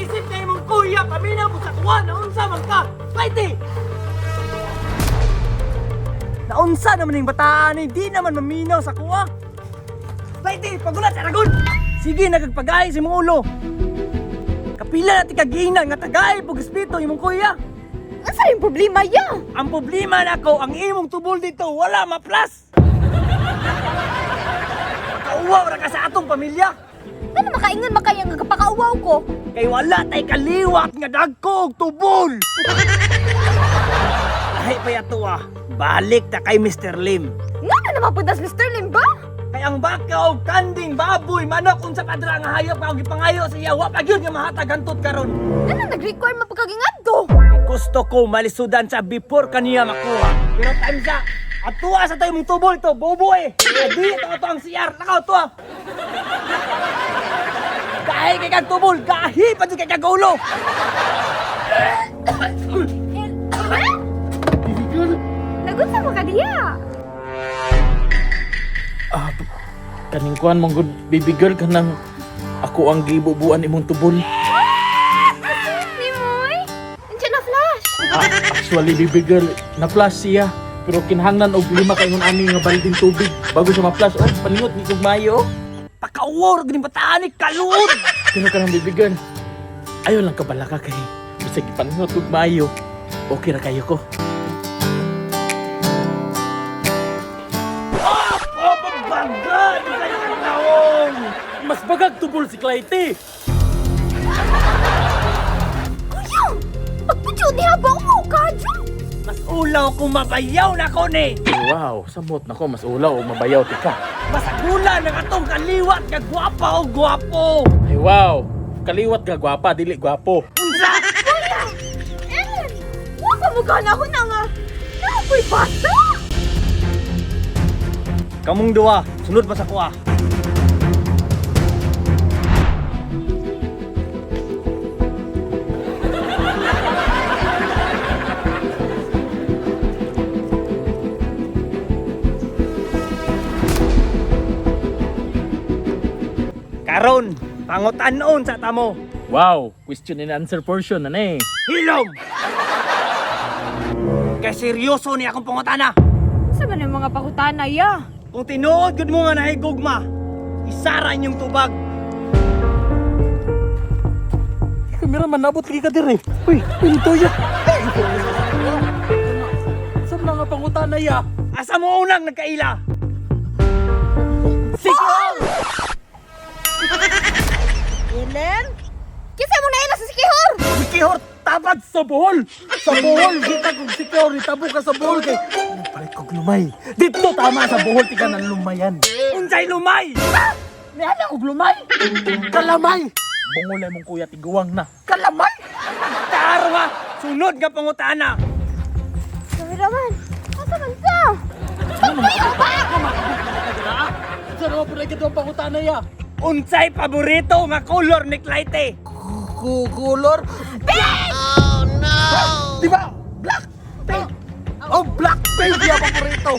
isip na imong kuya, paminaw mo sa kuha, naunsa man ka! Fighty! Naunsa naman yung bataan eh, di naman maminaw sa kuha! Fighty, pagulat sa ragon! Sige, nagagpagay si mong ulo! Kapila natin kaginan nga tagay pag espito imong kuya! Asa yung problema ya? Ang problema nako, ang imong tubol dito, wala ma-plus! Makauwaw ra ka sa atong pamilya! Ano makaingon makayang nga kapakauwaw ko? Kay wala tay kaliwat nga dagko og tubol. Lahi pa yato balik ta kay Mr. Lim. Nga na naman puntas Mr. Lim ba? Kay ang baka og kanding, baboy, manok unsa padra nga hayop pa og gipangayo siya wa pa gyud nga mahatag hantud karon. Ano nag-require mapagkagingan to? Gusto ko malisudan sa before kaniya makuha. Pero time sa atua sa tayo mong tubol ito, bobo eh. Di ito ang CR, nakaw to Gahi kay kang tubol, gahi pa kay kang ulo. Lagot sa mga diya. Kaning kuan mong good baby girl kanang ako ang gibubuan imong tubol. Ni Moy? Nandiyan na flash. Actually baby girl, na-flash siya. Pero kinahanglan og 5 kaingon ani nga balding tubig bago siya ma-flash. Oh, paningot ni kog mayo. Pakawor, ganing bataan ni kalud. Kino ka ng baby girl? Ayaw lang kabala ka kay bisag ipaningot kog mayo. Okay ra kayo ko. Bagay! Kaya kang naong! Mas bagag tubol si Clayty. Kuya! Pagpudyo niya ba mo kadyo? Mas ulaw kung mabayaw na ko ni! Wow, samot nako mas ulaw o mabayaw tika. Mas agula ng atong kaliwat nga gwapa o gwapo! Ay wow, kaliwat ga gwapa dili gwapo. Unsa? Kuya! Ellen! Huwag ka mukha na ako na nga! Naapoy bata! Kamong duwa, sunod pa sa kuha. Karon, pangutan-on sa tamo. Wow, question and answer portion na eh. Hilom! Kay seryoso ni akong pangutana. Sa ba ng mga pakutana ya? Kung tinuod gud mo nga nahigugma, isara inyong tubag. Kamera manabot kay ka dire. Uy, pinto ya. Saan na nga pangutana ya? Asa mo unang nagkaila? Sikihor! Ellen? Kisa mo na ila sa sikihor! Sikihor! Tapat Sa bohol! Sa bohol! Kita kong secure, tabo ka sa bohol kay... Palit kong lumay. Dito tama sa bohol, tika ng lumayan. Unsay lumay! Nihala kong lumay! Kalamay! Bungol mong kuya, tiguwang na. Kalamay! Taro nga! Sunod nga pangutana! Kameraman, asa man ka? Saan mo pala ito ang pangutana ya? Unsay paborito nga color ni Clayte? Kulor? Pink! Di ba? Black! Pink! Oh, black pink yung paborito!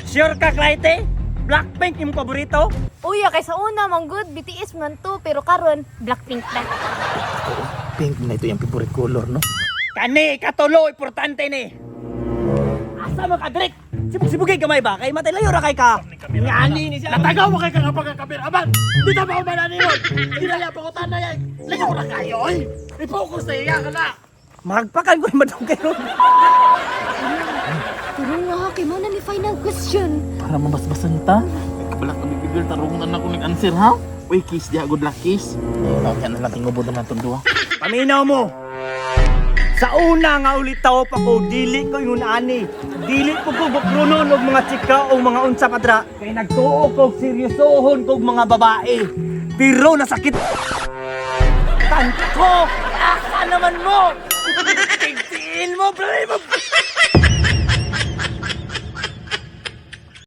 Sure ka, Clayte? Blackpink yung paborito? Uya, kay sa una, mang good, BTS man to, pero karon Blackpink na. Pink na ito yung favorite color, no? Kani, katulo, importante ni. Asa mo ka, Drake? Sibugay gamay ba? Kay matay layo ra kay ka. Ngani ni siya. Natagaw mo kay kang pagkakabiraban! Di na ba umanan nyo? Di na yan pangutan na yan! Layo na kayo, oy! I-focus na iya ka na! Magpakan ko yung madong kayo. Pero nga, kay mo na ni final question. Para mabasbasan ta? Kabalak kami bigil tarungan ako nag-answer, ha? Uy, kiss diya, good luck kiss. Ayaw yan na lang tingubod naman itong duwa. Paminaw mo. Sa una nga ulit tao pa ko, dili ko yung ani. Dili ko bukrunon og mga chika o mga unsa padra. Kay nagtuo ko seryosohon kog mga babae. Pero nasakit. Tanto ko! Asa naman mo? Tigtiin mo, pre!